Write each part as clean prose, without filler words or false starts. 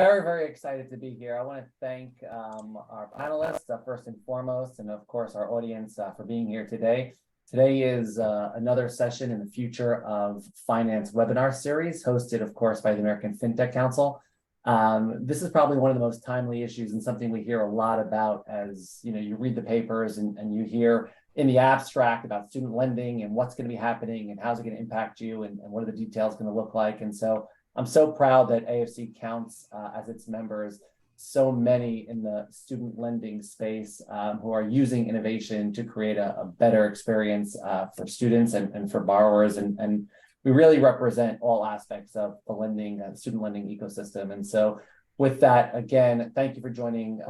Very, very excited to be here. I want to thank our panelists first and foremost, and of course our audience for being here today. Today is another session in the Future of Finance webinar series, hosted, of course, by the American FinTech Council. This is probably one of the most timely issues and something we hear a lot about as you read the papers and you hear in the abstract about student lending and what's going to be happening and how's it going to impact you and what are the details going to look like. And so I'm so proud that AFC counts as its members so many in the student lending space who are using innovation to create a better experience for students and for borrowers. And we really represent all aspects of the lending, student lending ecosystem. And so with that, again, thank you for joining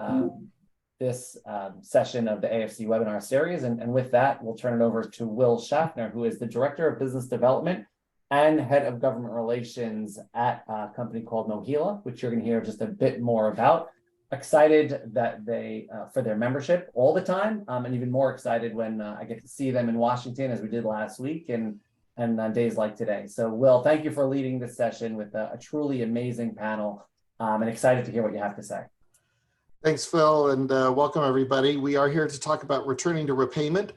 this session of the AFC webinar series. And with that, we'll turn it over to Will Shaffner, who is the Director of Business Development and Head of Government Relations at a company called Mohela, which you're going to hear just a bit more about. Excited that they, for their membership all the time, and even more excited when I get to see them in Washington, as we did last week, and on days like today. So Will, thank you for leading this session with a truly amazing panel, and excited to hear what you have to say. Thanks, Phil, and welcome everybody. We are here to talk about returning to repayment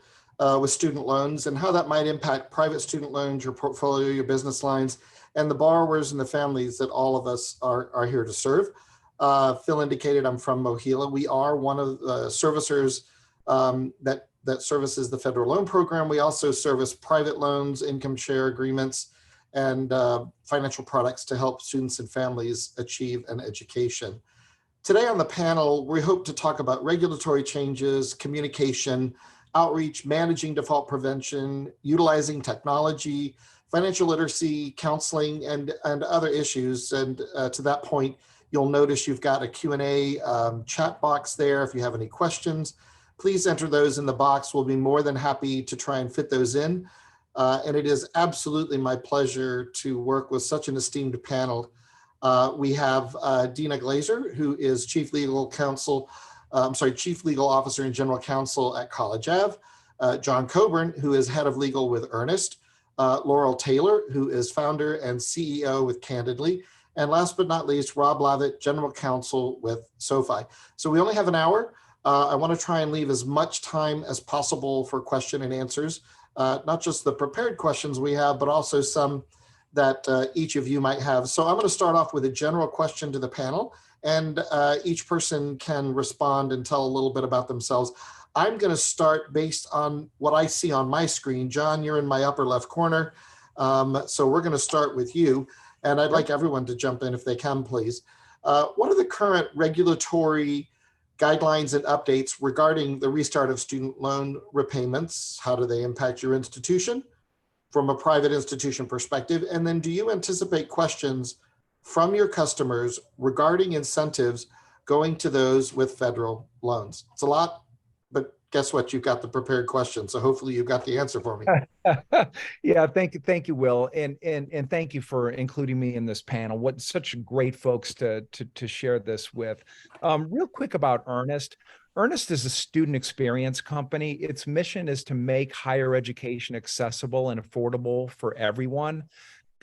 with student loans and how that might impact private student loans, your portfolio, your business lines, and the borrowers and the families that all of us are here to serve. Phil indicated I'm from Mohela. We are one of the servicers that services the federal loan program. We also service private loans, income share agreements, and financial products to help students and families achieve an education. Today on the panel, we hope to talk about regulatory changes, communication, outreach, managing default prevention, utilizing technology, financial literacy, counseling, and other issues. And to that point, you'll notice you've got a Q&A chat box there. If you have any questions, please enter those in the box. We'll be more than happy to try and fit those in. And it is absolutely my pleasure to work with such an esteemed panel. We have Dena Glaeser, who is Chief Legal Officer and General Counsel at College Ave, John Coburn, who is Head of Legal with Earnest, Laurel Taylor, who is Founder and CEO with Candidly, and last but not least, Rob Lavitt, General Counsel with SoFi. So we only have an hour. I want to try and leave as much time as possible for question and answers, not just the prepared questions we have, but also some that each of you might have. So I'm going to start off with a general question to the panel, and each person can respond and tell a little bit about themselves. I'm going to start based on what I see on my screen. John, you're in my upper left corner. So we're going to start with you, and I'd like everyone to jump in if they can, please. What are the current regulatory guidelines and updates regarding the restart of student loan repayments? How do they impact your institution from a private institution perspective? And then do you anticipate questions from your customers regarding incentives going to those with federal loans? It's a lot, but guess what? You've got the prepared question. So hopefully you've got the answer for me. Yeah, thank you, Will. And thank you for including me in this panel. What such great folks to share this with. Real quick about Earnest. Earnest is a student experience company. Its mission is to make higher education accessible and affordable for everyone.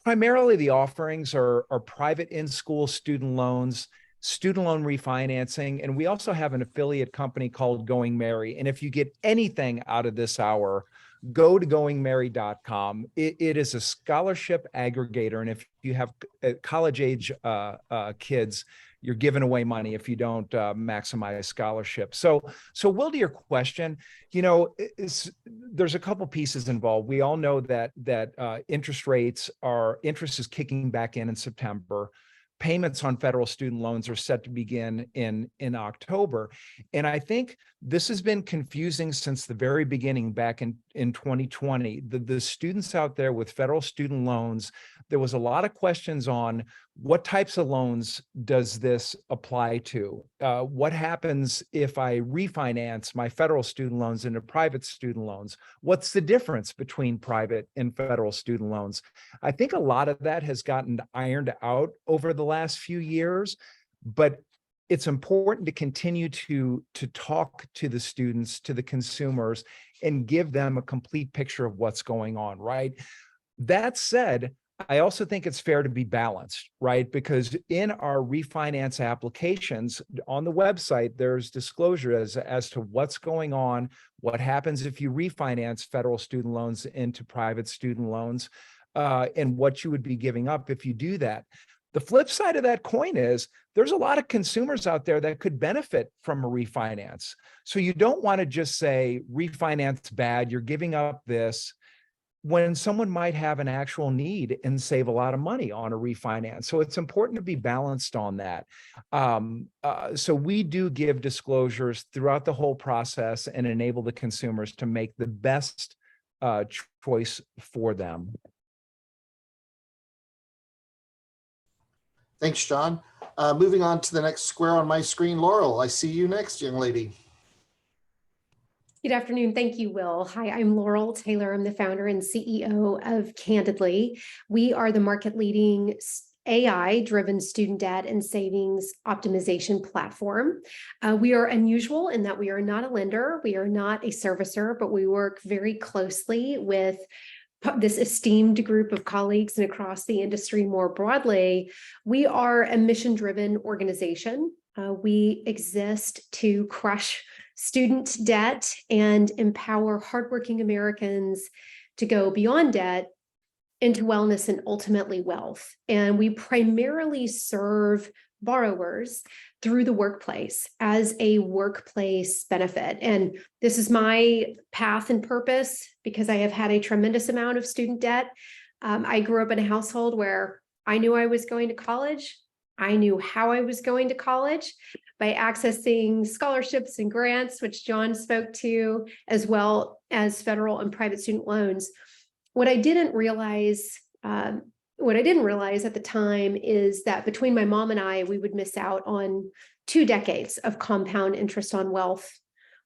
Primarily, the offerings are private in-school student loans, student loan refinancing, and we also have an affiliate company called Going Merry. And if you get anything out of this hour, go to goingmerry.com. It is a scholarship aggregator, and if you have college-age kids, you're giving away money if you don't maximize scholarship. So Will, to your question, there's a couple pieces involved. We all know that interest is kicking back in September. Payments on federal student loans are set to begin in October. And I think this has been confusing since the very beginning back in 2020. The students out there with federal student loans, there was a lot of questions on what types of loans does this apply to? What happens if I refinance my federal student loans into private student loans? What's the difference between private and federal student loans? I think a lot of that has gotten ironed out over the last few years, but it's important to continue to talk to the students, to the consumers, and give them a complete picture of what's going on, right? That said, I also think it's fair to be balanced, right? Because in our refinance applications on the website, there's disclosure as to what's going on, what happens if you refinance federal student loans into private student loans, and what you would be giving up if you do that. The flip side of that coin is there's a lot of consumers out there that could benefit from a refinance. So you don't want to just say refinance bad, you're giving up this, when someone might have an actual need and save a lot of money on a refinance. So it's important to be balanced on that. So we do give disclosures throughout the whole process and enable the consumers to make the best choice for them. Thanks, John. Moving on to the next square on my screen, Laurel, I see you next, young lady. Good afternoon. Thank you, Will. Hi, I'm Laurel Taylor. I'm the founder and CEO of Candidly. We are the market leading AI-driven student debt and savings optimization platform. We are unusual in that we are not a lender, we are not a servicer, but we work very closely with this esteemed group of colleagues and across the industry more broadly. We are a mission-driven organization. We exist to crush student debt and empower hardworking Americans to go beyond debt into wellness and ultimately wealth. And we primarily serve borrowers through the workplace as a workplace benefit. And this is my path and purpose because I have had a tremendous amount of student debt. I grew up in a household where I knew I was going to college. I knew how I was going to college by accessing scholarships and grants, which John spoke to, as well as federal and private student loans. What I didn't realize at the time is that between my mom and I, we would miss out on 2 decades of compound interest on wealth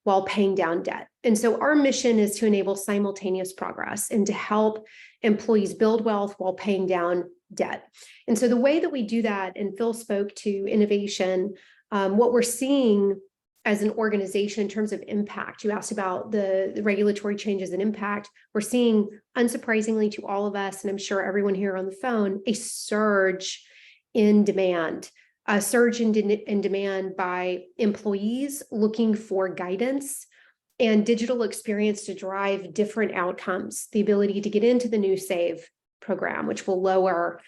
while paying down debt. And so our mission is to enable simultaneous progress and to help employees build wealth while paying down debt. And so the way that we do that, and Phil spoke to innovation, what we're seeing as an organization in terms of impact, you asked about the regulatory changes and impact, we're seeing, unsurprisingly to all of us, and I'm sure everyone here on the phone, a surge in demand. A surge in demand by employees looking for guidance and digital experience to drive different outcomes. The ability to get into the new SAVE program, which will lower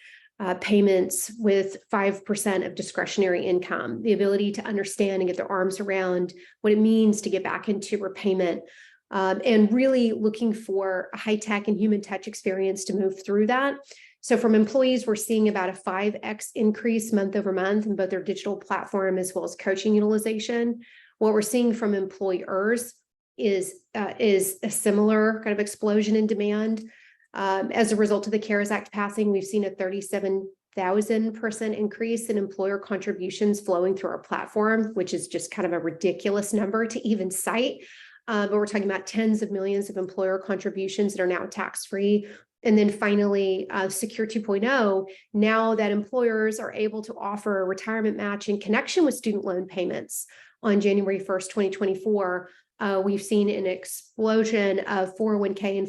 payments with 5% of discretionary income. The ability to understand and get their arms around what it means to get back into repayment. And really looking for a high-tech and human touch experience to move through that. So from employees, we're seeing about a 5x increase month over month in both their digital platform as well as coaching utilization. What we're seeing from employers is a similar kind of explosion in demand. As a result of the CARES Act passing, we've seen a 37,000% increase in employer contributions flowing through our platform, which is just kind of a ridiculous number to even cite. But we're talking about tens of millions of employer contributions that are now tax-free. And then finally, Secure 2.0, now that employers are able to offer a retirement match in connection with student loan payments on January 1st, 2024, we've seen an explosion of 401k and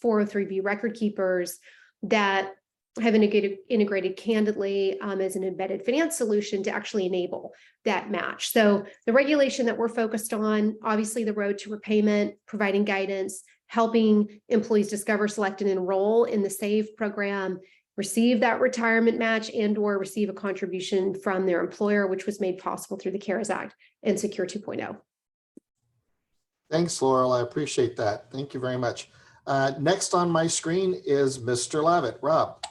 403b record keepers that have integrated Candidly as an embedded finance solution to actually enable that match. So the regulation that we're focused on, obviously the road to repayment, providing guidance, helping employees discover, select, and enroll in the SAVE program, receive that retirement match and/or receive a contribution from their employer, which was made possible through the CARES Act and Secure 2.0. Thanks, Laurel. I appreciate that. Thank you very much. Next on my screen is Mr. Lavitt. Rob.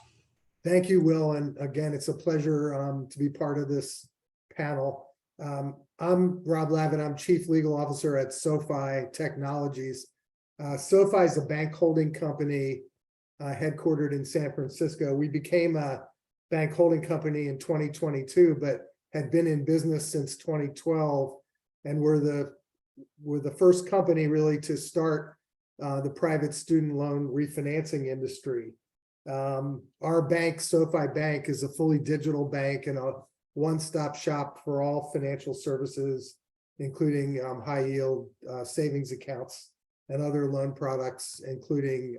Thank you, Will. And again, it's a pleasure to be part of this panel. I'm Rob Lavitt. I'm Chief Legal Officer at SoFi Technologies. SoFi is a bank holding company headquartered in San Francisco. We became a bank holding company in 2022, but had been in business since 2012. And we're the first company really to start the private student loan refinancing industry. Our bank, SoFi Bank, is a fully digital bank and a one-stop shop for all financial services, including high yield savings accounts and other loan products, including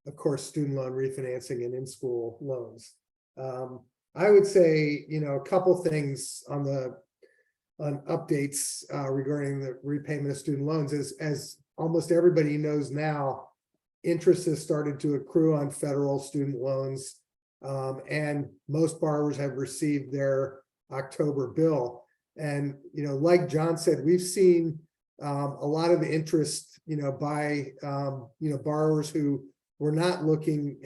of course, student loan refinancing and in-school loans. I would say, a couple things on updates regarding the repayment of student loans is, as almost everybody knows now, interest has started to accrue on federal student loans, and most borrowers have received their October bill. And, like John said, we've seen a lot of interest, by, borrowers who were not looking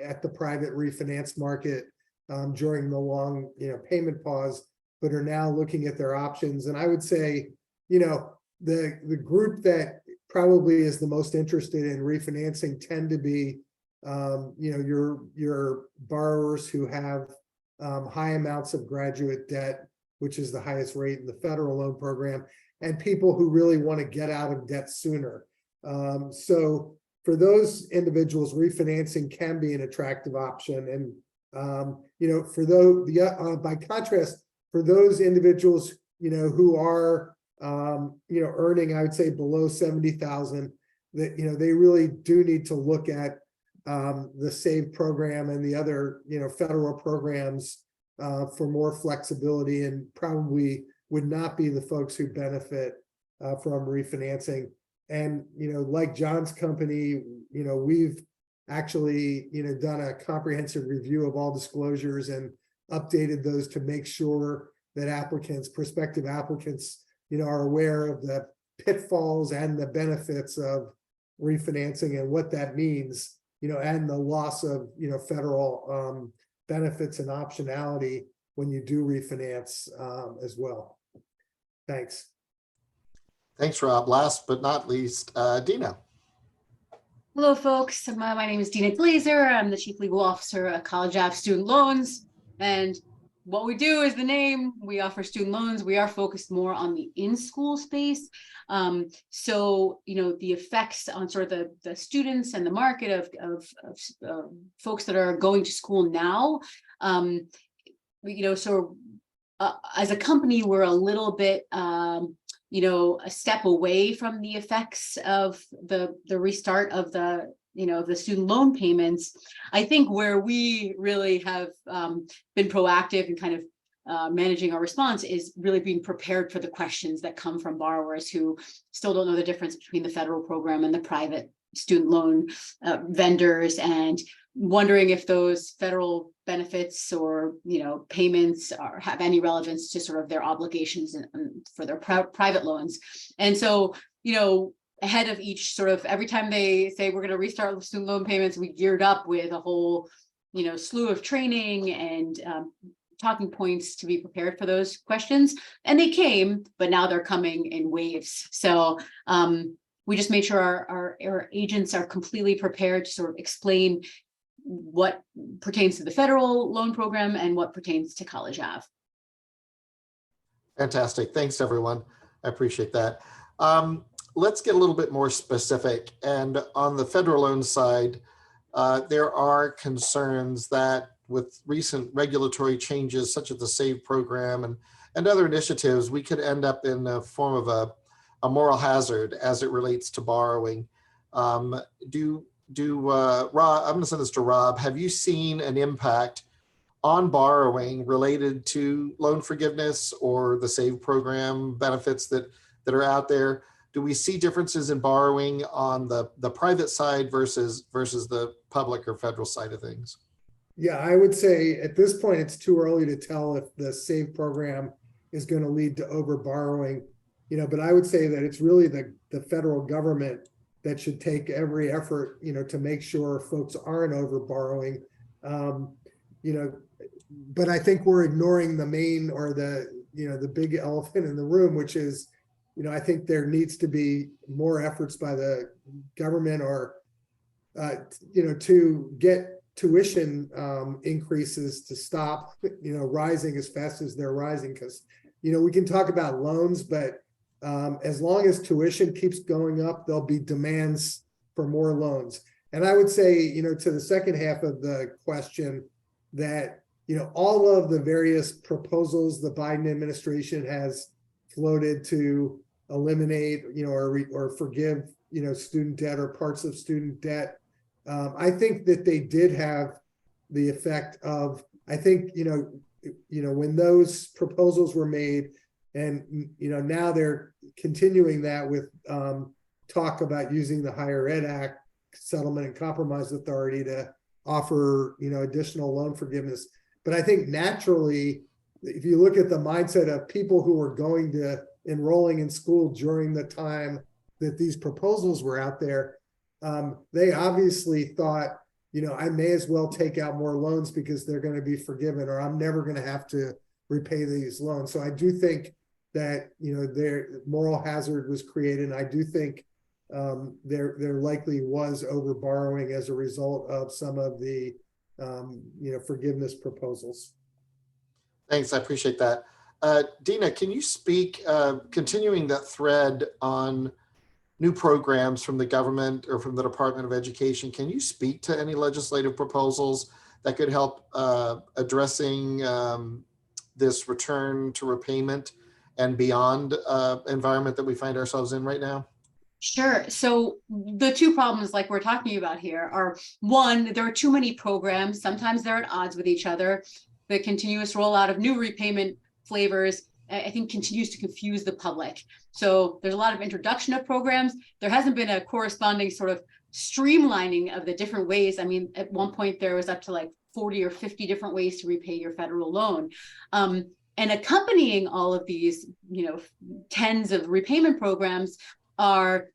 at the private refinance market during the long, payment pause, but are now looking at their options. And I would say, the group that probably is the most interested in refinancing tend to be, your borrowers who have high amounts of graduate debt, which is the highest rate in the federal loan program, and people who really want to get out of debt sooner. So for those individuals, refinancing can be an attractive option. And, for those, by contrast, for those individuals, who are, earning, I would say, below 70,000, that, they really do need to look at the SAVE program and the other, federal programs for more flexibility, and probably would not be the folks who benefit from refinancing. And, like John's company, we've actually, done a comprehensive review of all disclosures and updated those to make sure that prospective applicants, are aware of the pitfalls and the benefits of refinancing and what that means, and the loss of, federal benefits and optionality when you do refinance as well. Thanks. Thanks, Rob. Last but not least, Dena. Hello, folks. My name is Dena Glaeser. I'm the Chief Legal Officer at College Ave Student Loans. And what we do is the name. We offer student loans. We are focused more on the in-school space. So, the effects on sort of the students and the market of folks that are going to school now, as a company, we're a little bit, a step away from the effects of the restart of the student loan payments. I think where we really have been proactive and kind of managing our response is really being prepared for the questions that come from borrowers who still don't know the difference between the federal program and the private student loan vendors, and wondering if those federal benefits or payments have any relevance to sort of their obligations for their private loans. And so ahead of each sort of, every time they say we're going to restart the student loan payments, we geared up with a whole slew of training and talking points to be prepared for those questions. And they came, but now they're coming in waves. So we just made sure our agents are completely prepared to sort of explain what pertains to the federal loan program and what pertains to College Ave. Fantastic. Thanks, everyone. I appreciate that. Let's get a little bit more specific. And on the federal loan side, there are concerns that with recent regulatory changes, such as the SAVE program and other initiatives, we could end up in the form of a moral hazard as it relates to borrowing. Rob, I'm going to send this to Rob. Have you seen an impact on borrowing related to loan forgiveness or the SAVE program benefits that are out there? Do we see differences in borrowing on the private side versus the public or federal side of things? Yeah, I would say at this point, it's too early to tell if the SAVE program is going to lead to over borrowing, but I would say that it's really the federal government that should take every effort, to make sure folks aren't over borrowing. But I think we're ignoring the main or the big elephant in the room, which is, I think there needs to be more efforts by the government or, to get tuition increases to stop, rising as fast as they're rising. Because, we can talk about loans, but as long as tuition keeps going up, there'll be demands for more loans. And I would say, to the second half of the question, that, all of the various proposals the Biden administration has floated to eliminate, or forgive, student debt or parts of student debt, I think that they did have the effect of, I think, when those proposals were made, and now they're continuing that with talk about using the Higher Ed Act Settlement and Compromise Authority to offer additional loan forgiveness. But I think naturally, if you look at the mindset of people who were going to enrolling in school during the time that these proposals were out there, they obviously thought, I may as well take out more loans because they're going to be forgiven, or I'm never going to have to repay these loans. So I do think that their moral hazard was created, and I do think there likely was over borrowing as a result of some of the forgiveness proposals. Thanks, I appreciate that. Dena, can you speak, continuing that thread on new programs from the government or from the Department of Education, can you speak to any legislative proposals that could help addressing this return to repayment and beyond environment that we find ourselves in right now? Sure. So the two problems like we're talking about here are, one, there are too many programs. Sometimes they're at odds with each other. The continuous rollout of new repayment flavors, I think, continues to confuse the public. So there's a lot of introduction of programs. There hasn't been a corresponding sort of streamlining of the different ways. I mean, at one point there was up to like 40 or 50 different ways to repay your federal loan. And accompanying all of these, tens of repayment programs are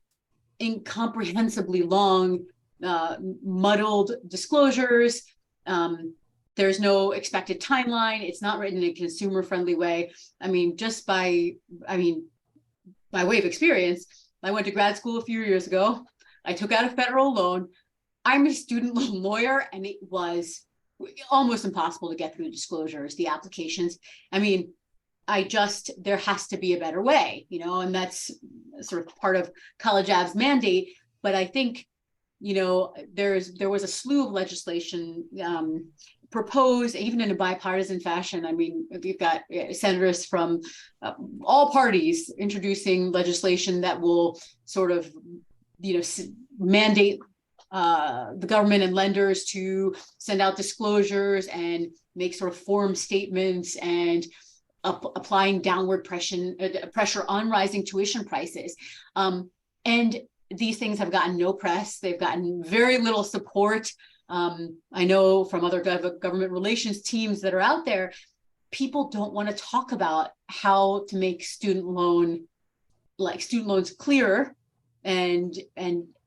incomprehensibly long, muddled disclosures. There's no expected timeline. It's not written in a consumer-friendly way. I mean, by way of experience, I went to grad school a few years ago. I took out a federal loan. I'm a student loan lawyer, and it was almost impossible to get through the disclosures, the applications. I mean, there has to be a better way, and that's sort of part of College Av's mandate. But I think, there was a slew of legislation proposed, even in a bipartisan fashion. I mean, we've got senators from all parties introducing legislation that will sort of, mandate the government and lenders to send out disclosures and make sort of form statements and applying downward pressure on rising tuition prices. And these things have gotten no press. They've gotten very little support. I know from other government relations teams that are out there, people don't want to talk about how to make student loans clearer and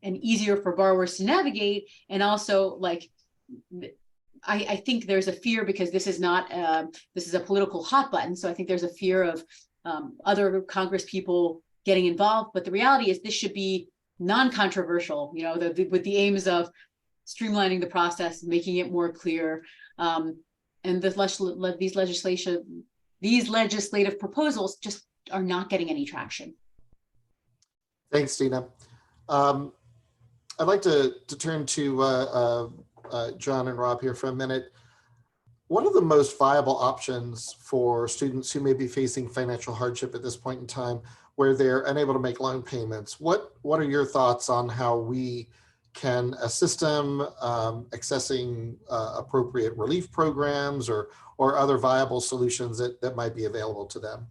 easier for borrowers to navigate. And also, I think there's a fear, because this is a political hot button. So I think there's a fear of other Congress people getting involved. But the reality is this should be non-controversial, with the aims of streamlining the process, making it more clear. And these legislative proposals just are not getting any traction. Thanks, Dena. I'd like to turn to John and Rob here for a minute. What are the most viable options for students who may be facing financial hardship at this point in time, where they're unable to make loan payments? What are your thoughts on how we can assist them accessing appropriate relief programs or other viable solutions that might be available to them?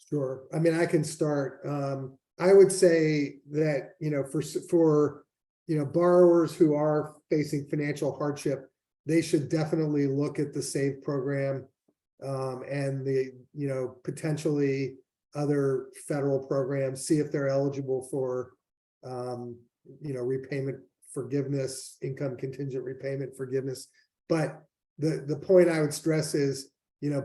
Sure. I mean, I can start. I would say that, for borrowers who are facing financial hardship, they should definitely look at the SAVE program and the, potentially other federal programs, see if they're eligible for, repayment forgiveness, income contingent repayment forgiveness. But the point I would stress is,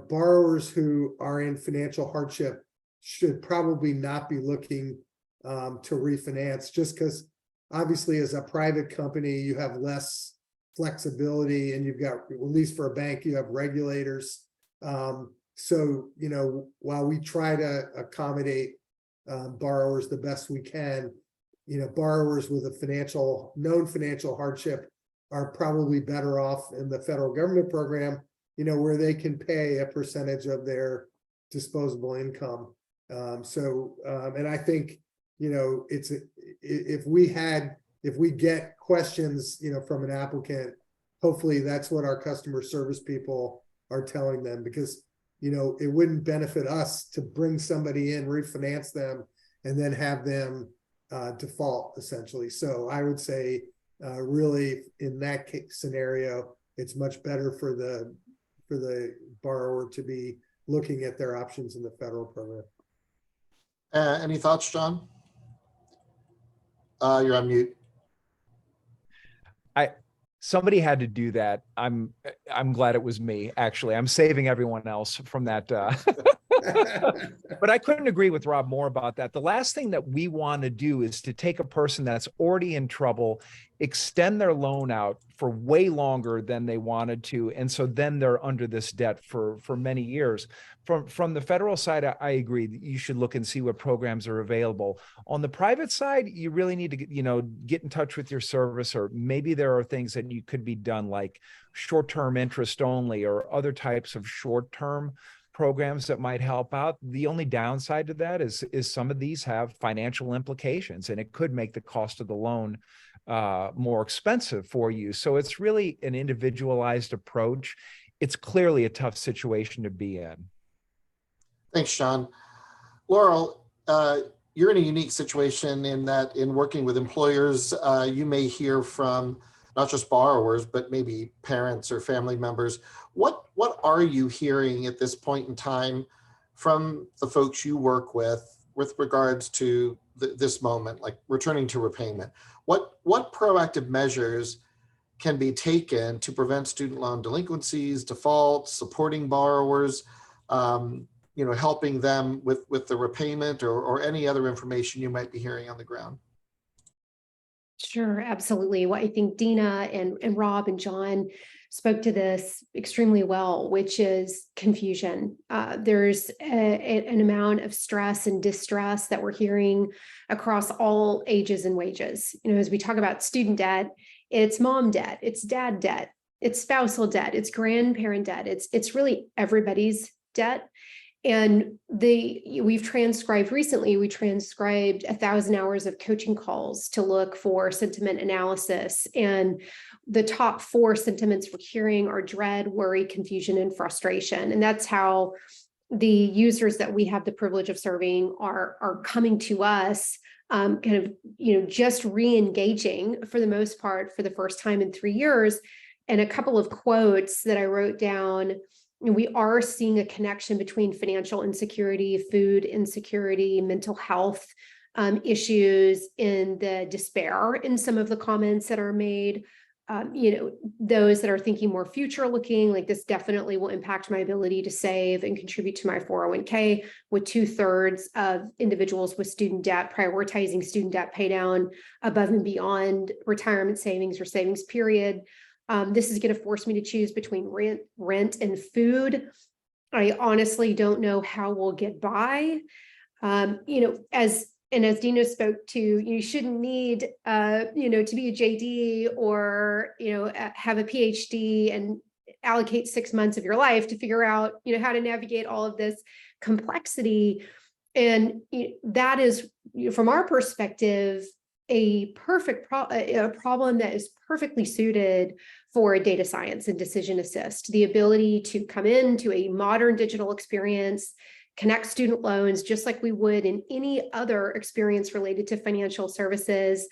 borrowers who are in financial hardship should probably not be looking to refinance, just because obviously as a private company, you have less flexibility, and you've got, at least for a bank, you have regulators. So, while we try to accommodate borrowers the best we can, borrowers with a known financial hardship are probably better off in the federal government program, where they can pay a percentage of their disposable income. And I think, if we had if we get questions, from an applicant, hopefully that's what our customer service people are telling them, because, it wouldn't benefit us to bring somebody in, refinance them, and then have them default essentially. So I would say really in that scenario, it's much better for the borrower to be looking at their options in the federal program. Any thoughts, John? You're on mute. Somebody had to do that. I'm glad it was me, actually. I'm saving everyone else from that. But I couldn't agree with Rob more about that. The last thing that we want to do is to take a person that's already in trouble, extend their loan out for way longer than they wanted to. And so then they're under this debt for many years. From the federal side, I agree that you should look and see what programs are available. On the private side, you really need to get in touch with your servicer. Maybe there are things that you could be done, like short-term interest only or other types of short-term programs that might help out. The only downside to that is some of these have financial implications, and it could make the cost of the loan more expensive for you. So it's really an individualized approach. It's clearly a tough situation to be in. Thanks, Sean. Laurel, you're in a unique situation in that in working with employers, you may hear from not just borrowers, but maybe parents or family members. What are you hearing at this point in time from the folks you work with regards to this moment, like returning to repayment? What proactive measures can be taken to prevent student loan delinquencies, defaults, supporting borrowers, helping them with the repayment or any other information you might be hearing on the ground? Sure, absolutely. Well, I think Dena and Rob and John spoke to this extremely well, which is confusion. There's an amount of stress and distress that we're hearing across all ages and wages. As we talk about student debt, it's mom debt, it's dad debt, it's spousal debt, it's grandparent debt. It's really everybody's debt. And we transcribed 1,000 hours of coaching calls to look for sentiment analysis. And the top 4 sentiments we're hearing are dread, worry, confusion, and frustration. And that's how the users that we have the privilege of serving are coming to us, just re-engaging for the most part for the first time in 3 years. And a couple of quotes that I wrote down. We are seeing a connection between financial insecurity, food insecurity, mental health issues, in the despair in some of the comments that are made. Those that are thinking more future looking, like this definitely will impact my ability to save and contribute to my 401k, with 2/3 of individuals with student debt prioritizing student debt pay down above and beyond retirement savings or savings period. This is going to force me to choose between rent and food. I honestly don't know how we'll get by. As Dena spoke to, you shouldn't need, to be a JD or, have a PhD and allocate 6 months of your life to figure out, how to navigate all of this complexity. And that is, from our perspective, a problem that is perfectly suited for data science and decision assist. The ability to come into a modern digital experience, connect student loans just like we would in any other experience related to financial services,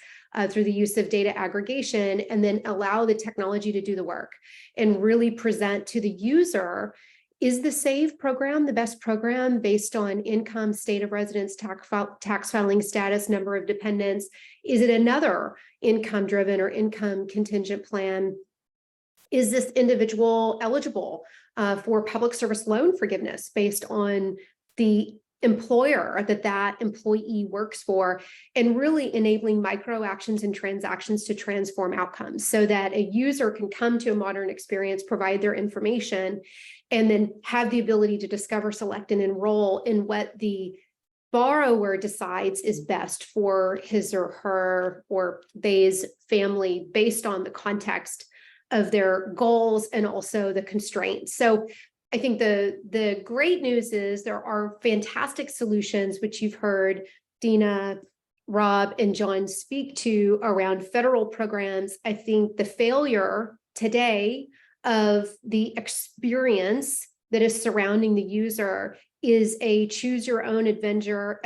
through the use of data aggregation, and then allow the technology to do the work and really present to the user, is the SAVE program the best program based on income, state of residence, tax filing status, number of dependents? Is it another income driven or income contingent plan? Is this individual eligible for public service loan forgiveness based on the employer that employee works for, and really enabling micro actions and transactions to transform outcomes so that a user can come to a modern experience, provide their information, and then have the ability to discover, select, and enroll in what the borrower decides is best for his or her or they's family based on the context of their goals and also the constraints. So I think the great news is there are fantastic solutions, which you've heard Dena Rob and John speak to around federal programs, I think the failure today of the experience that is surrounding the user is a choose your own adventure,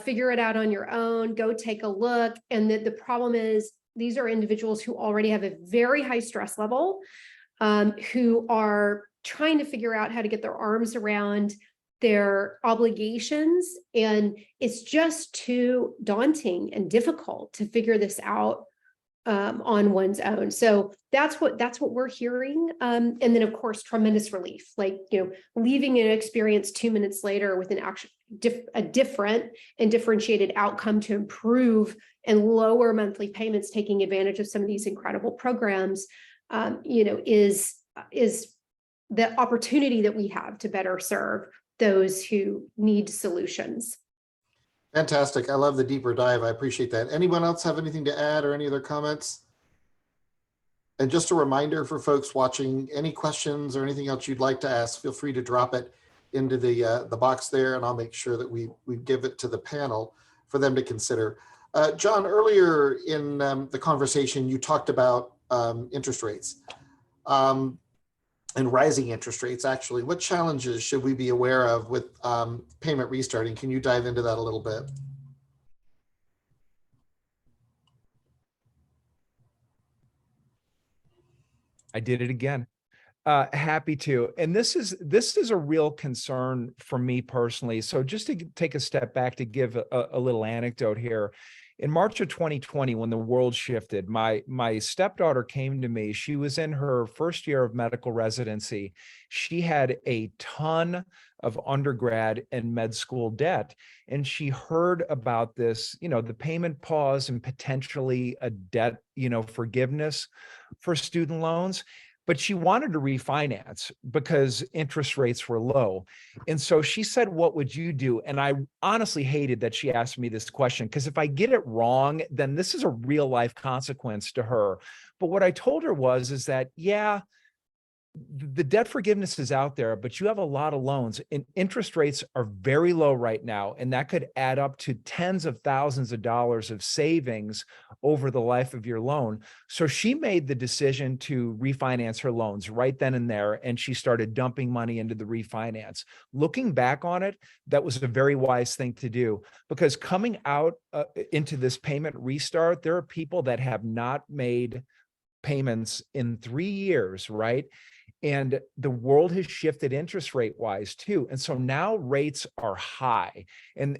figure it out on your own, go take a look. And the problem is these are individuals who already have a very high stress level, who are trying to figure out how to get their arms around their obligations. And it's just too daunting and difficult to figure this out on one's own. So that's what we're hearing. And then of course, tremendous relief, like, leaving an experience 2 minutes later with a different and differentiated outcome to improve and lower monthly payments, taking advantage of some of these incredible programs, is the opportunity that we have to better serve those who need solutions. Fantastic. I love the deeper dive. I appreciate that. Anyone else have anything to add or any other comments? And just a reminder for folks watching, any questions or anything else you'd like to ask, feel free to drop it into the box there, and I'll make sure that we give it to the panel for them to consider. John, earlier in the conversation, you talked about interest rates and rising interest rates. Actually, what challenges should we be aware of with payment restarting? Can you dive into that a little bit? I did it again. Happy to. And this is a real concern for me personally. So just to take a step back to give a little anecdote here. In March of 2020, when the world shifted, my stepdaughter came to me. She was in her first year of medical residency. She had a ton of undergrad and med school debt. And she heard about this, the payment pause and potentially a debt, forgiveness for student loans. But she wanted to refinance because interest rates were low. And so she said, what would you do? And I honestly hated that she asked me this question, because if I get it wrong, then this is a real life consequence to her. But what I told her is that, yeah, the debt forgiveness is out there, but you have a lot of loans and interest rates are very low right now. And that could add up to tens of thousands of dollars of savings over the life of your loan. So she made the decision to refinance her loans right then and there. And she started dumping money into the refinance. Looking back on it, that was a very wise thing to do, because coming out into this payment restart, there are people that have not made payments in 3 years, right? And the world has shifted interest rate wise too. And so now rates are high. And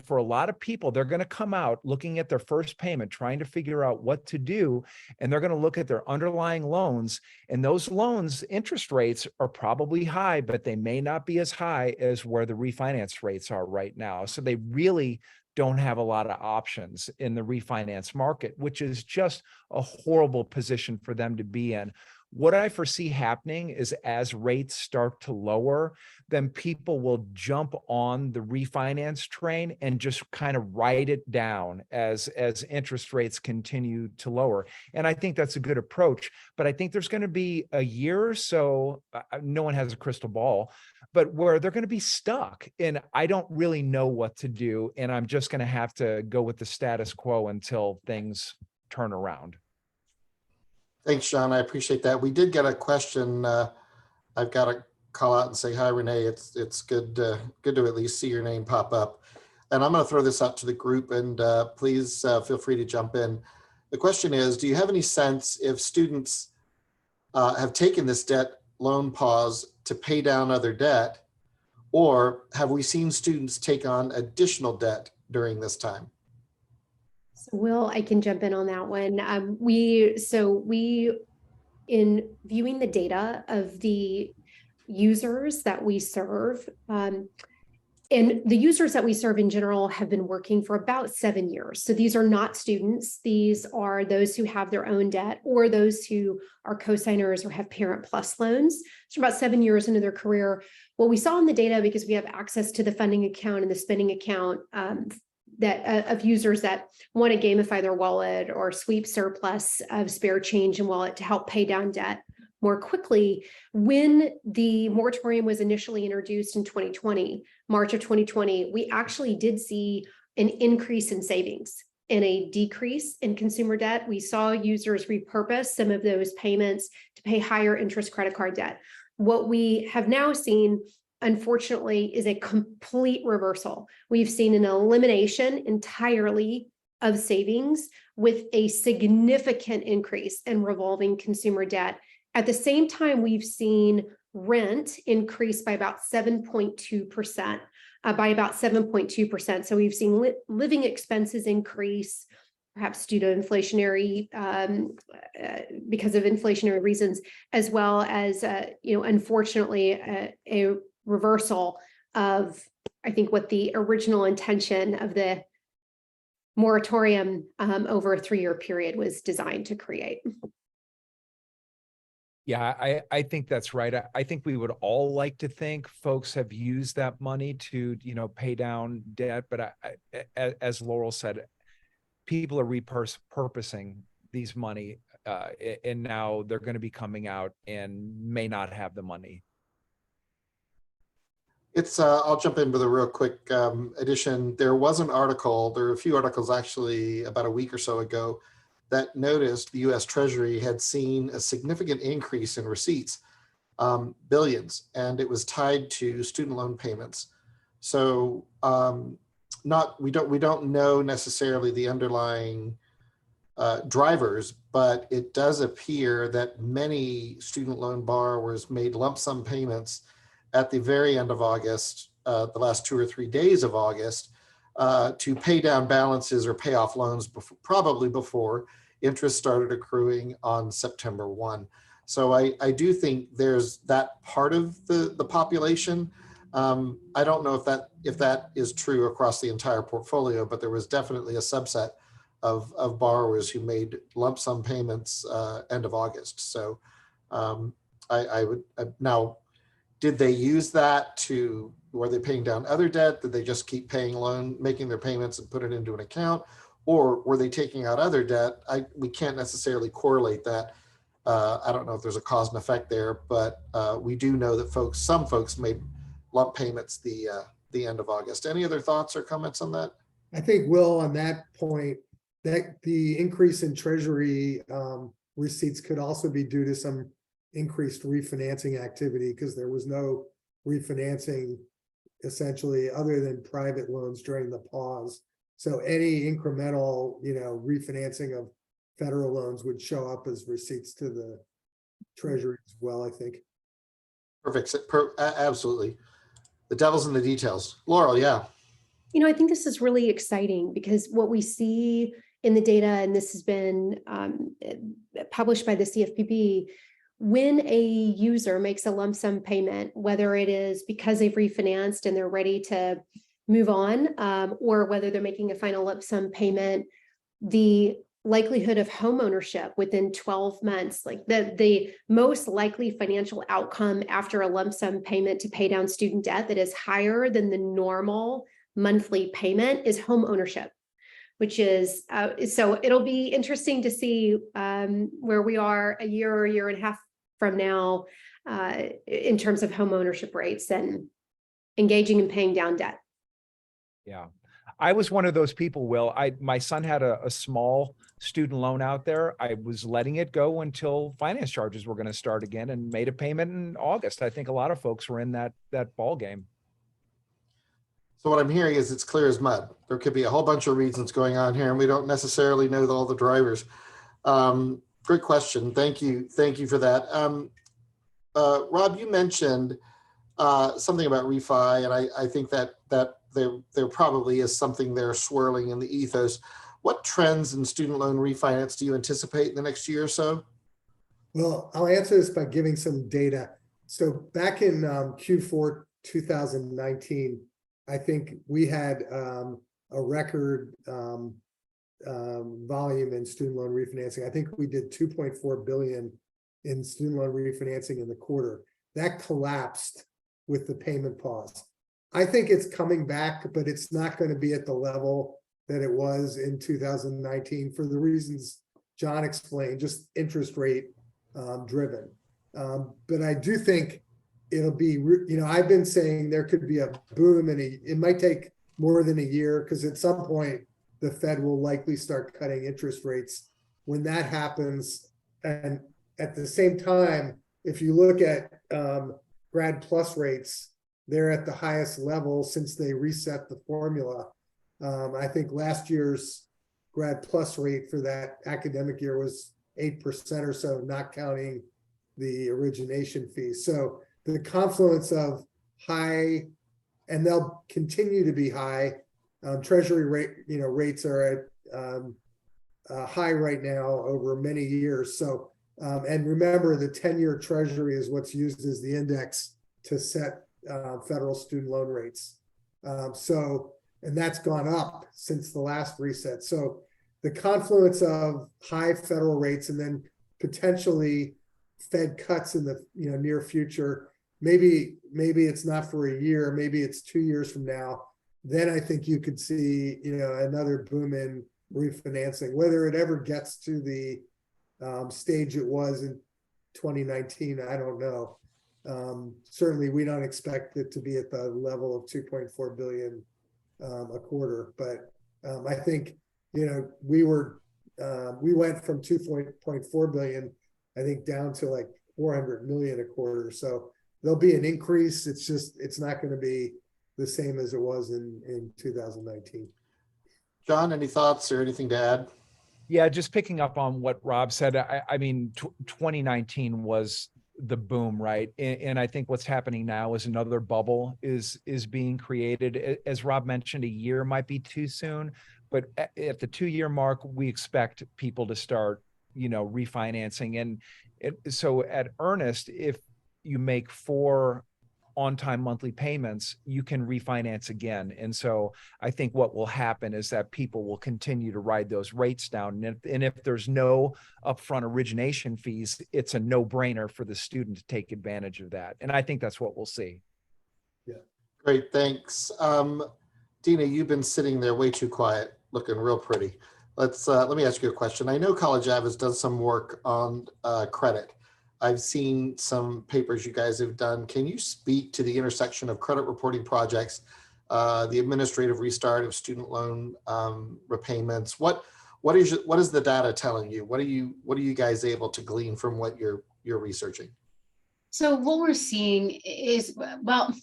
for a lot of people, they're going to come out looking at their first payment, trying to figure out what to do. And they're going to look at their underlying loans, and those loans interest rates are probably high, but they may not be as high as where the refinance rates are right now. So they really don't have a lot of options in the refinance market, which is just a horrible position for them to be in. What I foresee happening is as rates start to lower, then people will jump on the refinance train and just kind of ride it down as interest rates continue to lower. And I think that's a good approach, but I think there's going to be a year or so, no one has a crystal ball, but where they're going to be stuck. And I don't really know what to do. And I'm just going to have to go with the status quo until things turn around. Thanks, Sean. I appreciate that. We did get a question. I've got to call out and say hi, Renee. It's good to at least see your name pop up. And I'm going to throw this out to the group, and please feel free to jump in. The question is, do you have any sense if students have taken this debt loan pause to pay down other debt, or have we seen students take on additional debt during this time? Will, I can jump in on that one. We, in viewing the data of the users that we serve, and the users that we serve in general have been working for about 7 years. So these are not students. These are those who have their own debt or those who are co-signers or have Parent Plus loans. So about 7 years into their career, what we saw in the data, because we have access to the funding account and the spending account, of users that want to gamify their wallet or sweep surplus of spare change and wallet to help pay down debt more quickly. When the moratorium was initially introduced in 2020, March of 2020, we actually did see an increase in savings and a decrease in consumer debt. We saw users repurpose some of those payments to pay higher interest credit card debt. What we have now seen, unfortunately, is a complete reversal. We've seen an elimination entirely of savings with a significant increase in revolving consumer debt. At the same time, we've seen rent increase by about 7.2%. So we've seen living expenses increase, perhaps due to inflationary, because of inflationary reasons, as well as, unfortunately, a reversal of, I think, what the original intention of the moratorium over a 3-year period was designed to create. Yeah, I think that's right. I think we would all like to think folks have used that money to, pay down debt. But as Laurel said, people are repurposing these money, and now they're going to be coming out and may not have the money. I'll jump in with a real quick addition. There was an article, there were a few articles actually about a week or so ago that noticed the US Treasury had seen a significant increase in receipts, billions, and it was tied to student loan payments. So we don't know necessarily the underlying drivers, but it does appear that many student loan borrowers made lump sum payments at the very end of August, the last 2 or 3 days of August, to pay down balances or pay off loans probably before interest started accruing on September 1. So I do think there's that part of the population. I don't know if that is true across the entire portfolio, but there was definitely a subset of borrowers who made lump sum payments end of August. So I would now, did they use that were they paying down other debt? Did they just keep making their payments and put it into an account? Or were they taking out other debt? We can't necessarily correlate that. I don't know if there's a cause and effect there, but we do know that some folks made lump payments the end of August. Any other thoughts or comments on that? I think, Will, on that point, that the increase in Treasury receipts could also be due to some increased refinancing activity, because there was no refinancing essentially other than private loans during the pause. So any incremental, refinancing of federal loans would show up as receipts to the Treasury as well, I think. Perfect. Absolutely. The devil's in the details. Laurel, yeah. I think this is really exciting, because what we see in the data, and this has been published by the CFPB, when a user makes a lump sum payment, whether it is because they've refinanced and they're ready to move on, or whether they're making a final lump sum payment, the likelihood of home ownership within 12 months, like the most likely financial outcome after a lump sum payment to pay down student debt that is higher than the normal monthly payment, is home ownership, which is, so it'll be interesting to see where we are a year and a half from now in terms of home ownership rates and engaging in paying down debt. Yeah, I was one of those people, Will. My son had a small student loan out there. I was letting it go until finance charges were going to start again, and made a payment in August. I think a lot of folks were in that ball game. So what I'm hearing is it's clear as mud. There could be a whole bunch of reasons going on here, and we don't necessarily know all the drivers. Great question. Thank you for that. Rob, you mentioned something about refi, and I think that there probably is something there swirling in the ethos. What trends in student loan refinance do you anticipate in the next year or so? Well, I'll answer this by giving some data. So back in Q4 2019, I think we had a record volume in student loan refinancing. I think we did 2.4 billion in student loan refinancing in the quarter. That collapsed with the payment pause. I think it's coming back, but it's not going to be at the level that it was in 2019 for the reasons John explained, just interest rate driven. But I do think it'll be, I've been saying there could be a boom, and it might take more than a year, because at some point the Fed will likely start cutting interest rates. When that happens, and at the same time, if you look at grad plus rates, they're at the highest level since they reset the formula. I think last year's grad plus rate for that academic year was 8% or so, not counting the origination fees. So the confluence of high, and they'll continue to be high. Treasury rate, rates are at high right now over many years. So, and remember, the 10-year Treasury is what's used as the index to set federal student loan rates. And that's gone up since the last reset. So the confluence of high federal rates and then potentially Fed cuts in the near future, maybe it's not for a year, maybe it's 2 years from now, then I think you could see another boom in refinancing. Whether it ever gets to the stage it was in 2019, I don't know. Certainly we don't expect it to be at the level of 2.4 billion a quarter, but I think we went from 2.4 billion, I think, down to like 400 million a quarter. So there'll be an increase. It's not going to be the same as it was in 2019. John, any thoughts or anything to add? Yeah, just picking up on what Rob said. I mean, 2019 was the boom, right? And I think what's happening now is another bubble is being created. As Rob mentioned, a year might be too soon, but at the 2-year mark, we expect people to start, refinancing. And so at Earnest, if you make 4 on-time monthly payments, you can refinance again. And so I think what will happen is that people will continue to ride those rates down. And if there's no upfront origination fees, it's a no-brainer for the student to take advantage of that. And I think that's what we'll see. Yeah. Great, thanks. Dena, you've been sitting there way too quiet, looking real pretty. Let me ask you a question. I know College Ave has done some work on credit. I've seen some papers you guys have done. Can you speak to the intersection of credit reporting projects, the administrative restart of student loan repayments? What is the data telling you? What are you guys able to glean from what you're researching? So what we're seeing is, well,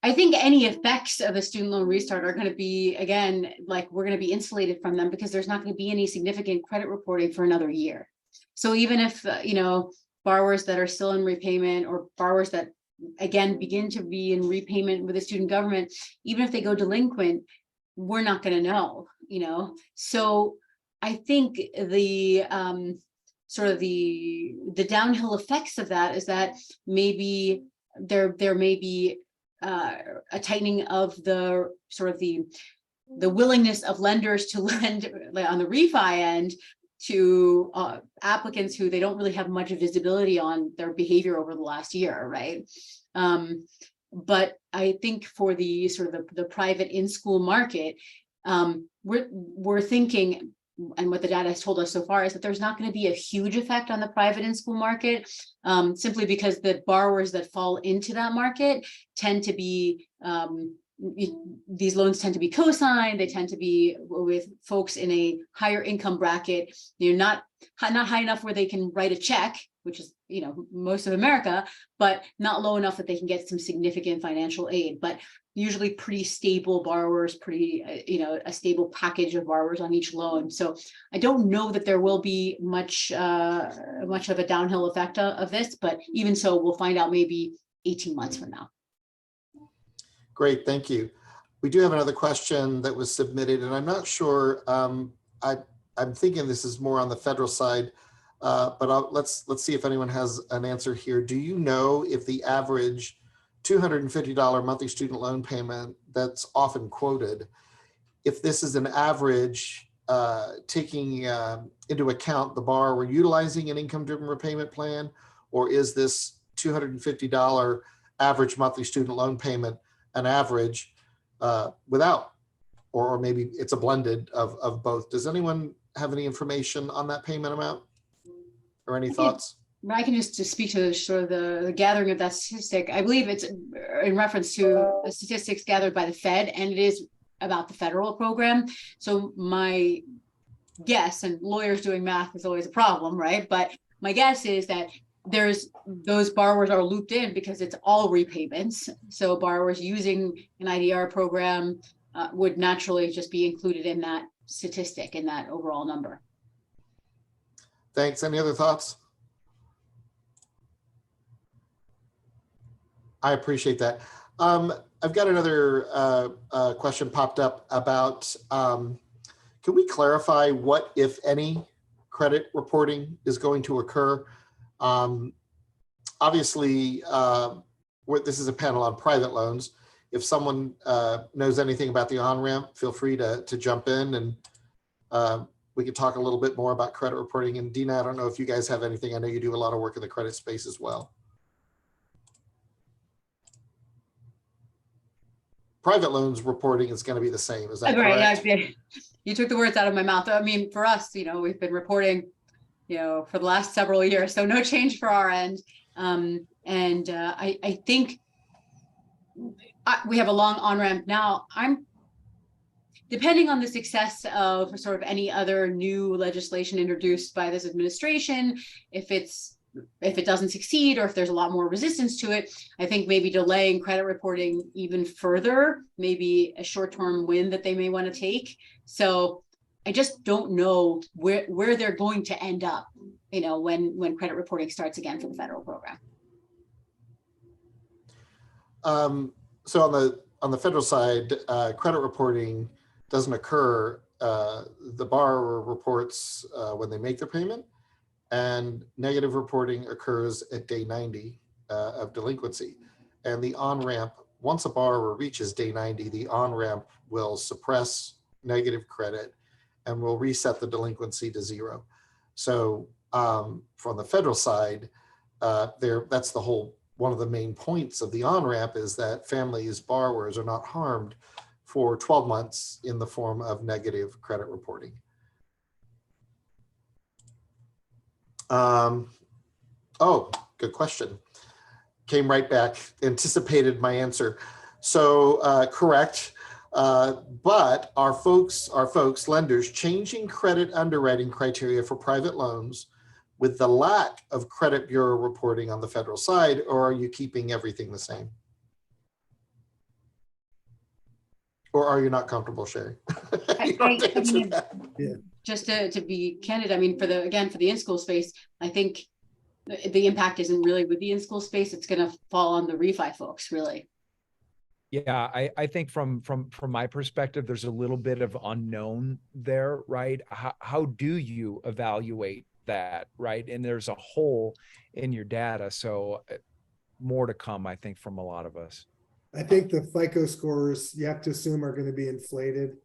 I think any effects of a student loan restart are going to be, again, like we're going to be insulated from them because there's not going to be any significant credit reporting for another year. So even if, borrowers that are still in repayment or borrowers that, again, begin to be in repayment with the student government, even if they go delinquent, we're not going to know, So I think the sort of the downhill effects of that is that maybe there may be a tightening of the sort of the willingness of lenders to lend on the refi end to applicants who they don't really have much visibility on their behavior over the last year, right? But I think for the sort of the private in-school market, we're thinking, and what the data has told us so far is that there's not going to be a huge effect on the private in-school market, simply because the borrowers that fall into that market tend to be, these loans tend to be co-signed. They tend to be with folks in a higher income bracket. They're not high enough where they can write a check, which is, most of America, but not low enough that they can get some significant financial aid. But usually pretty stable borrowers, pretty, a stable package of borrowers on each loan. So I don't know that there will be much of a downhill effect of this, but even so, we'll find out maybe 18 months from now. Great, thank you. We do have another question that was submitted, and I'm not sure. I'm thinking this is more on the federal side, but let's see if anyone has an answer here. Do you know if the average $250 monthly student loan payment that's often quoted, if this is an average taking into account the borrower utilizing an income-driven repayment plan, or is this $250 average monthly student loan payment an average without, or maybe it's a blended of both? Does anyone have any information on that payment amount or any thoughts? I can just speak to sort of the gathering of that statistic. I believe it's in reference to the statistics gathered by the Fed, and it is about the federal program. So my guess, and lawyers doing math is always a problem, right? But my guess is that those borrowers are looped in because it's all repayments. So borrowers using an IDR program would naturally just be included in that statistic, in that overall number. Thanks. Any other thoughts? I appreciate that. I've got another question popped up about, can we clarify what, if any, credit reporting is going to occur? Obviously, this is a panel on private loans. If someone knows anything about the on-ramp, feel free to jump in, and we can talk a little bit more about credit reporting. And Dena, I don't know if you guys have anything. I know you do a lot of work in the credit space as well. Private loans reporting is going to be the same. Is that correct? Right. You took the words out of my mouth. I mean, for us, we've been reporting, for the last several years, so no change for our end. I think we have a long on-ramp now. Depending on the success of sort of any other new legislation introduced by this administration, if it doesn't succeed, or if there's a lot more resistance to it, I think maybe delaying credit reporting even further, maybe a short-term win that they may want to take. So I just don't know where they're going to end up, when credit reporting starts again for the federal program. So on the federal side, credit reporting doesn't occur. The borrower reports when they make their payment, and negative reporting occurs at day 90 of delinquency. And the on-ramp, once a borrower reaches day 90, the on-ramp will suppress negative credit and will reset the delinquency to 0. So from the federal side, that's the whole, one of the main points of the on-ramp is that families, borrowers are not harmed for 12 months in the form of negative credit reporting. Oh, good question. Came right back, anticipated my answer. So correct, but are folks, lenders, changing credit underwriting criteria for private loans with the lack of credit bureau reporting on the federal side, or are you keeping everything the same? Or are you not comfortable sharing? You don't have to answer that. Yeah. Just to be candid, I mean, for the in-school space, I think the impact isn't really with the in-school space. It's going to fall on the refi folks, really. Yeah, I think from my perspective, there's a little bit of unknown there, right? How do you evaluate that, right? And there's a hole in your data. So more to come, I think, from a lot of us. I think the FICO scores, you have to assume, are going to be inflated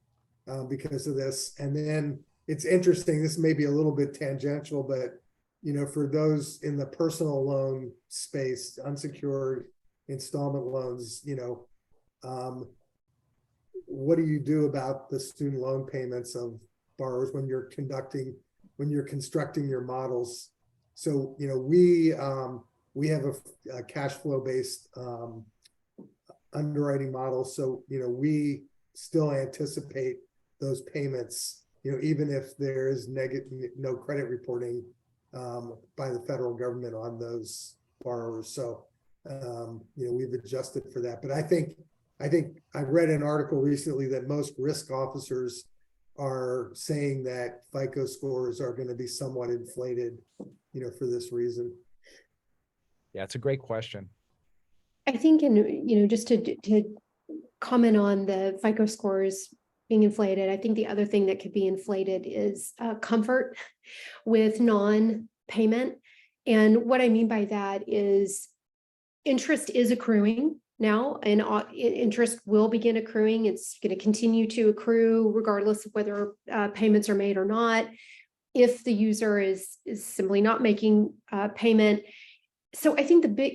because of this. And then it's interesting, this may be a little bit tangential, but for those in the personal loan space, unsecured installment loans, what do you do about the student loan payments of borrowers when you're constructing your models? So, we have a cash flow based underwriting model. So, we still anticipate those payments, even if there is no credit reporting by the federal government on those borrowers. So, we've adjusted for that. But I think I read an article recently that most risk officers are saying that FICO scores are going to be somewhat inflated, for this reason. Yeah, it's a great question. I think, just to comment on the FICO scores being inflated, I think the other thing that could be inflated is comfort with non-payment. And what I mean by that is interest is accruing now, and interest will begin accruing. It's going to continue to accrue regardless of whether payments are made or not, if the user is simply not making payment. So I think the big,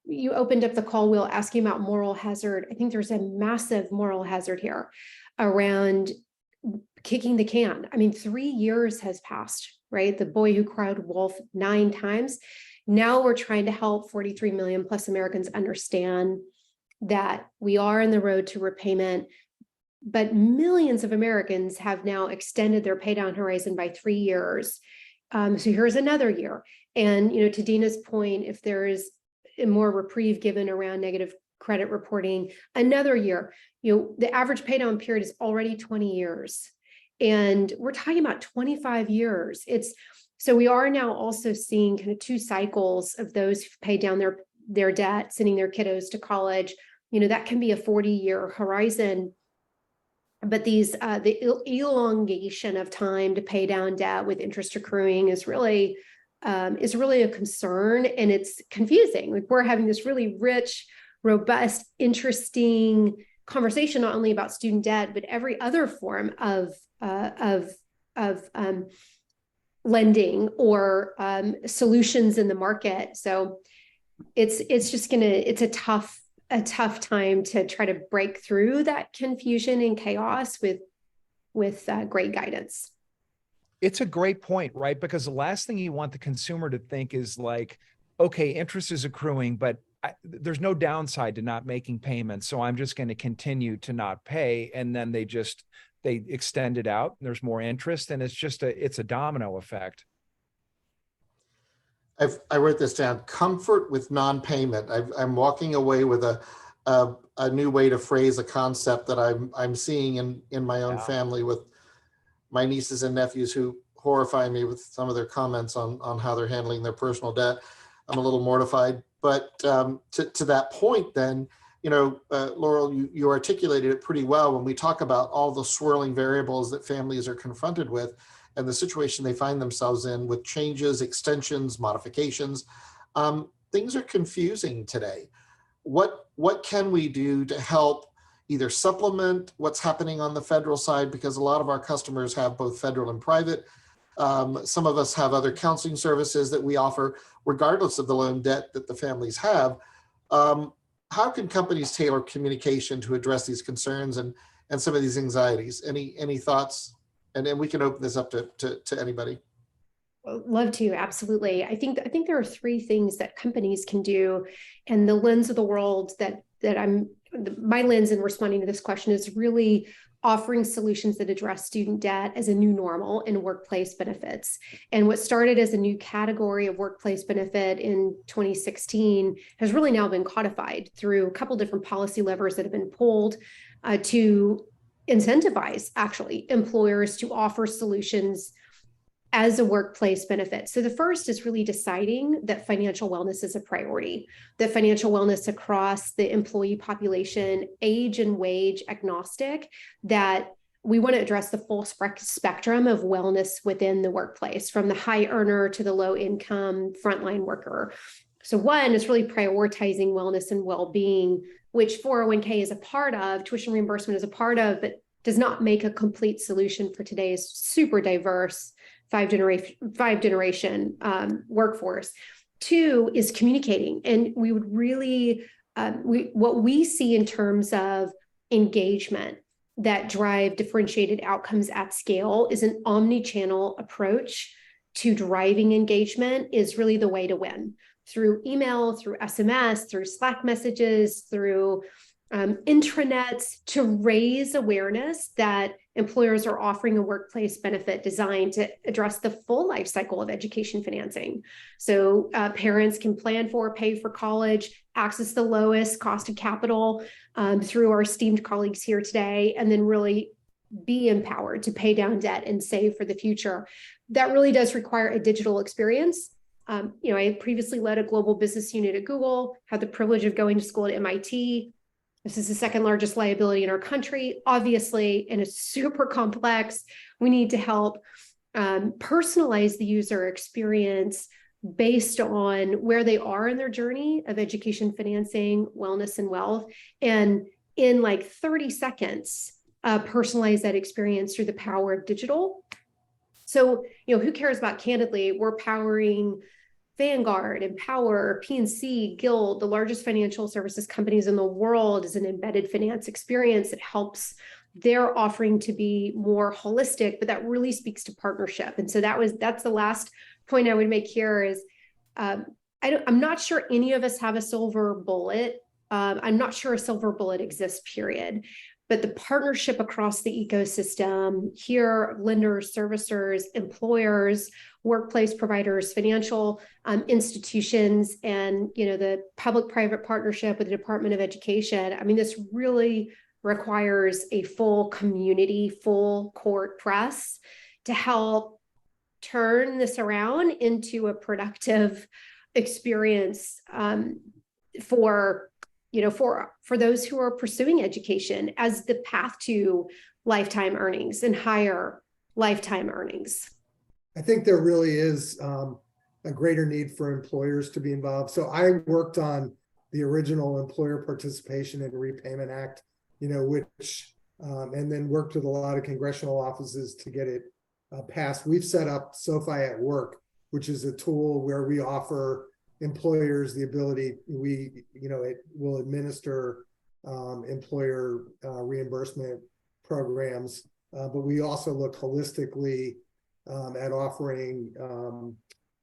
you opened up the call, Will, asking about moral hazard. I think there's a massive moral hazard here around kicking the can. I mean, 3 years has passed, right? The boy who cried wolf 9 times. Now we're trying to help 43 million plus Americans understand that we are on the road to repayment. but millions of Americans have now extended their pay down horizon by 3 years. So here's another year. And, to Dena's point, if there is a more reprieve given around negative credit reporting, another year, the average pay down period is already 20 years. And we're talking about 25 years. So we are now also seeing kind of 2 cycles of those who've paid down their debt, sending their kiddos to college. That can be a 40-year horizon. But the elongation of time to pay down debt with interest accruing is really a concern, and it's confusing. Like, we're having this really rich, robust, interesting conversation not only about student debt, but every other form of lending or solutions in the market. So it's a tough time to try to break through that confusion and chaos with great guidance. It's a great point, right? Because the last thing you want the consumer to think is like, okay, interest is accruing, but there's no downside to not making payments, so I'm just going to continue to not pay. And then they extend it out, and there's more interest, and it's a domino effect. I wrote this down: comfort with non-payment. I'm walking away with a new way to phrase a concept that I'm seeing in my own family with my nieces and nephews, who horrify me with some of their comments on how they're handling their personal debt. I'm a little mortified, but to that point, then, Laurel, you articulated it pretty well when we talk about all the swirling variables that families are confronted with and the situation they find themselves in with changes, extensions, modifications. Things are confusing today. What can we do to help either supplement what's happening on the federal side? Because a lot of our customers have both federal and private. Some of us have other counseling services that we offer, regardless of the loan debt that the families have. How can companies tailor communication to address these concerns and some of these anxieties? Any thoughts? And then we can open this up to anybody. Love to, absolutely. I think there are 3 things that companies can do, and the lens of the world that my lens in responding to this question is really offering solutions that address student debt as a new normal in workplace benefits. And what started as a new category of workplace benefit in 2016 has really now been codified through a couple different policy levers that have been pulled to incentivize actually employers to offer solutions as a workplace benefit. So the first is really deciding that financial wellness is a priority, that financial wellness across the employee population, age and wage agnostic, that we want to address the full spectrum of wellness within the workplace, from the high earner to the low income frontline worker. So one is really prioritizing wellness and well-being, which 401k is a part of, tuition reimbursement is a part of, but does not make a complete solution for today's super diverse five generation workforce. 2 is communicating. And we would really, what we see in terms of engagement that drive differentiated outcomes at scale is an omni-channel approach to driving engagement is really the way to win. Through email, through SMS, through Slack messages, through intranets, to raise awareness that employers are offering a workplace benefit designed to address the full life cycle of education financing. So parents can plan for, pay for college, access the lowest cost of capital through our esteemed colleagues here today, and then really be empowered to pay down debt and save for the future. That really does require a digital experience. I previously led a global business unit at Google, had the privilege of going to school at MIT. This is the 2nd largest liability in our country, obviously, and it's super complex. We need to help personalize the user experience based on where they are in their journey of education financing, wellness, and wealth. And in like 30 seconds, personalize that experience through the power of digital. So, who cares about Candidly? We're powering Vanguard, Empower, PNC, Guild, the largest financial services companies in the world, is an embedded finance experience that helps their offering to be more holistic, but that really speaks to partnership. And so that's the last point I would make here is I'm not sure any of us have a silver bullet. I'm not sure a silver bullet exists, period. but the partnership across the ecosystem here, lenders, servicers, employers, workplace providers, financial institutions, and the public-private partnership with the Department of Education. I mean, this really requires a full community, full court press to help turn this around into a productive experience for those who are pursuing education as the path to lifetime earnings and higher lifetime earnings. I think there really is a greater need for employers to be involved. So I worked on the original Employer Participation and Repayment Act, which and then worked with a lot of congressional offices to get it passed. We've set up SoFi at Work, which is a tool where we offer employers the ability, it will administer employer reimbursement programs, but we also look holistically at offering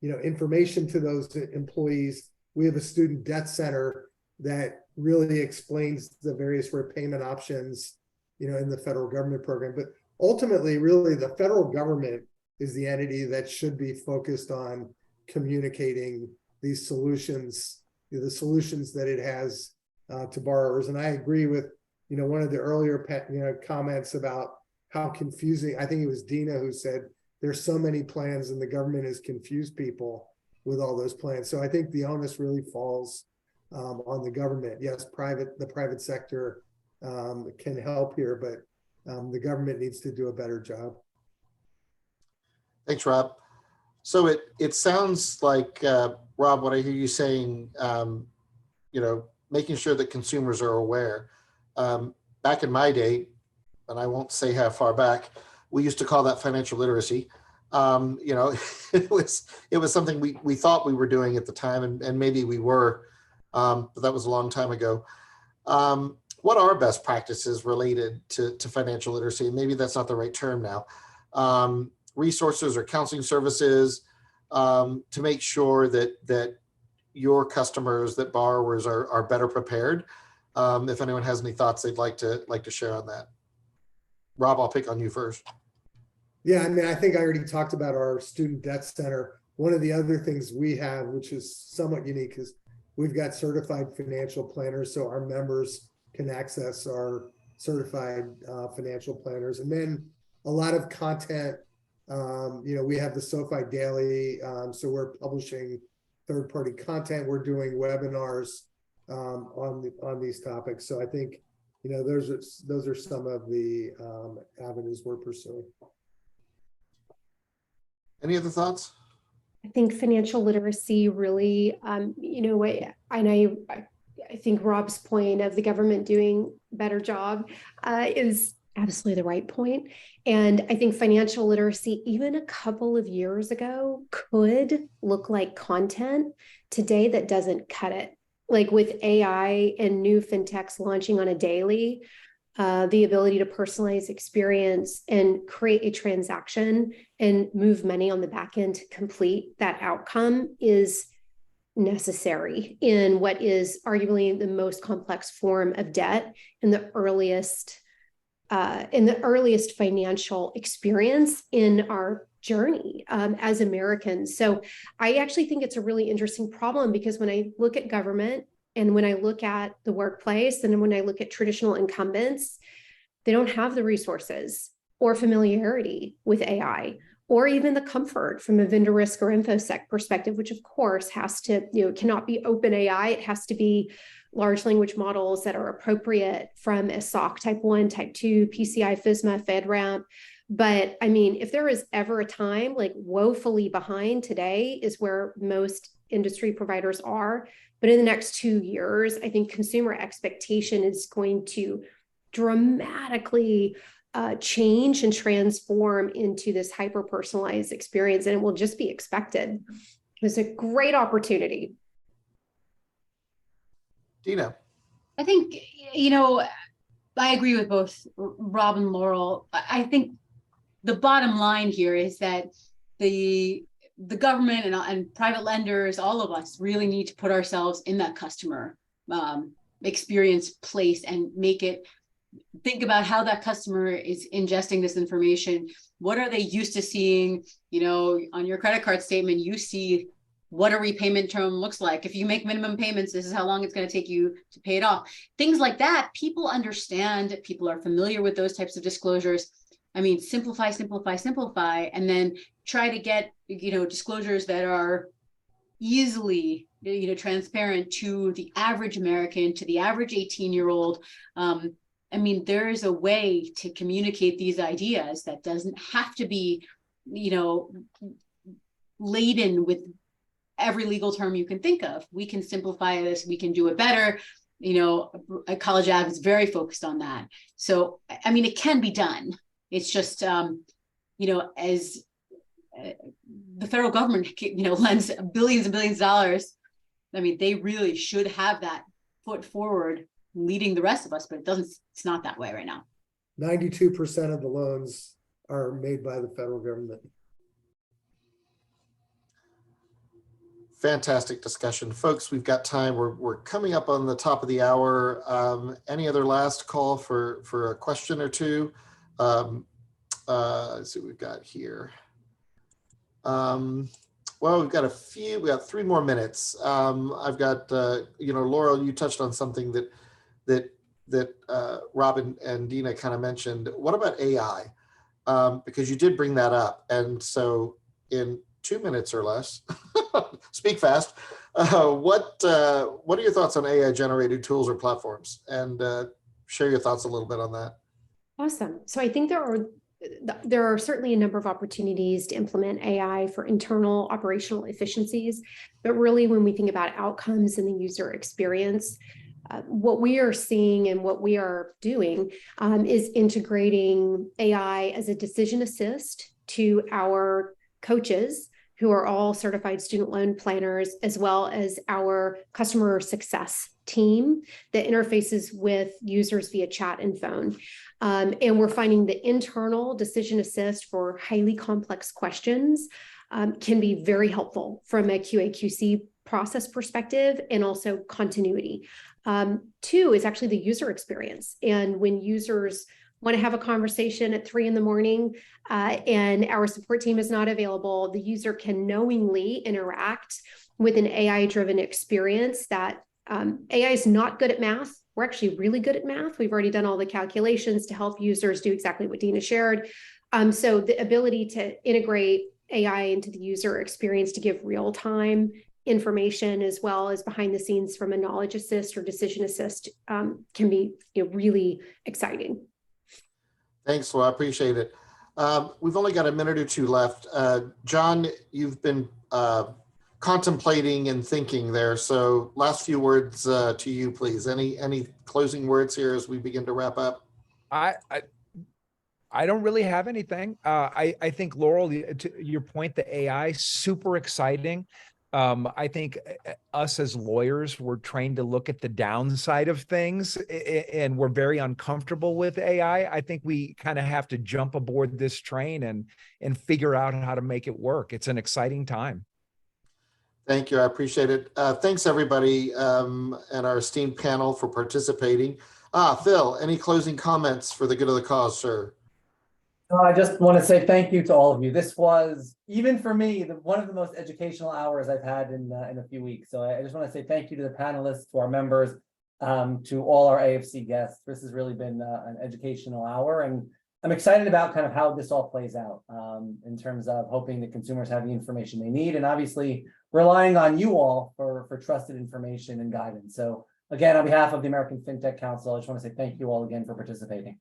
information to those employees. We have a student debt center that really explains the various repayment options in the federal government program. But ultimately, really, the federal government is the entity that should be focused on communicating these solutions, the solutions that it has to borrowers. And I agree with one of the earlier comments about how confusing. I think it was Dena who said there's so many plans and the government has confused people with all those plans. So I think the onus really falls on the government. Yes, the private sector can help here, but the government needs to do a better job. Thanks, Rob. So it sounds like, Rob, what I hear you saying, making sure that consumers are aware. Back in my day, and I won't say how far back, we used to call that financial literacy. It was something we thought we were doing at the time, and maybe we were, but that was a long time ago. What are best practices related to financial literacy? And maybe that's not the right term now. Resources or counseling services to make sure that your customers, that borrowers are better prepared. If anyone has any thoughts they'd like to share on that. Rob, I'll pick on you first. Yeah, I mean, I think I already talked about our student debt center. One of the other things we have, which is somewhat unique, is we've got certified financial planners, so our members can access our certified financial planners. And then a lot of content, we have the SoFi Daily, so we're publishing third-party content. We're doing webinars on these topics. So I think, those are some of the avenues we're pursuing. Any other thoughts? I think financial literacy really, and I think Rob's point of the government doing a better job is absolutely the right point. And I think financial literacy, even a couple of years ago, could look like content today that doesn't cut it. Like with AI and new fintechs launching on a daily, the ability to personalize experience and create a transaction and move money on the back end to complete that outcome is necessary in what is arguably the most complex form of debt in the earliest financial experience in our journey as Americans. So I actually think it's a really interesting problem, because when I look at government and when I look at the workplace and when I look at traditional incumbents, they don't have the resources or familiarity with AI, or even the comfort from a vendor risk or InfoSec perspective, which of course has to, cannot be open AI. It has to be large language models that are appropriate from a SOC type 1, type 2, PCI, FSMA, FedRAMP. But I mean, if there is ever a time like woefully behind, today is where most industry providers are. But in the next 2 years, I think consumer expectation is going to dramatically change and transform into this hyper-personalized experience, and it will just be expected. It's a great opportunity. Dena. I think, I agree with both Rob and Laurel. I think the bottom line here is that the government and private lenders, all of us really need to put ourselves in that customer experience place and make it think about how that customer is ingesting this information. What are they used to seeing? You know, on your credit card statement, you see what a repayment term looks like. If you make minimum payments, this is how long it's going to take you to pay it off. Things like that, people understand, people are familiar with those types of disclosures. I mean, simplify, simplify, simplify, and then try to get, you know, disclosures that are easily, you know, transparent to the average American, to the average 18-year-old. I mean, there is a way to communicate these ideas that doesn't have to be, you know, laden with every legal term you can think of. We can simplify this, we can do it better. You know, College Ave is very focused on that. So, I mean, it can be done. It's just, you know, as the federal government, you know, lends billions and billions of dollars. I mean, they really should have that foot forward leading the rest of us, but it's not that way right now. 92% of the loans are made by the federal government. Fantastic discussion. Folks, we've got time. We're coming up on the top of the hour. Any other last call for a question or two? Let's see what we've got here. Well, we've got we got 3 more minutes. I've got, you know, Laurel, you touched on something that Rob and Dena kind of mentioned. What about AI? Because you did bring that up. And so in 2 minutes or less, speak fast. What are your thoughts on AI generated tools or platforms? And share your thoughts a little bit on that. Awesome. So I think there are certainly a number of opportunities to implement AI for internal operational efficiencies, but really when we think about outcomes and the user experience, what we are seeing and what we are doing is integrating AI as a decision assist to our coaches, who are all certified student loan planners, as well as our customer success team that interfaces with users via chat and phone. And we're finding the internal decision assist for highly complex questions can be very helpful from a QA/QC process perspective and also continuity. 2 is actually the user experience. And when users want to have a conversation at 3 a.m. And our support team is not available, the user can knowingly interact with an AI-driven experience that AI is not good at math. We're actually really good at math. We've already done all the calculations to help users do exactly what Dena shared. So the ability to integrate AI into the user experience to give real-time information as well as behind the scenes from a knowledge assist or decision assist can be, you know, really exciting. Thanks, well, I appreciate it. We've only got a minute or 2 left. John, you've been contemplating and thinking there. So last few words to you, please. Any closing words here as we begin to wrap up? I don't really have anything. I think, Laurel, to your point, the AI, super exciting. I think us as lawyers, we're trained to look at the downside of things, and we're very uncomfortable with AI. I think we kind of have to jump aboard this train and figure out how to make it work. It's an exciting time. Thank you. I appreciate it. Thanks, everybody, and our esteemed panel for participating. Phil, any closing comments for the good of the cause, sir? I just want to say thank you to all of you. This was, even for me, one of the most educational hours I've had in a few weeks. So I just want to say thank you to the panelists, to our members, to all our AFC guests. This has really been an educational hour, and I'm excited about kind of how this all plays out in terms of hoping that consumers have the information they need, and obviously relying on you all for trusted information and guidance. So again, on behalf of the American FinTech Council, I just want to say thank you all again for participating.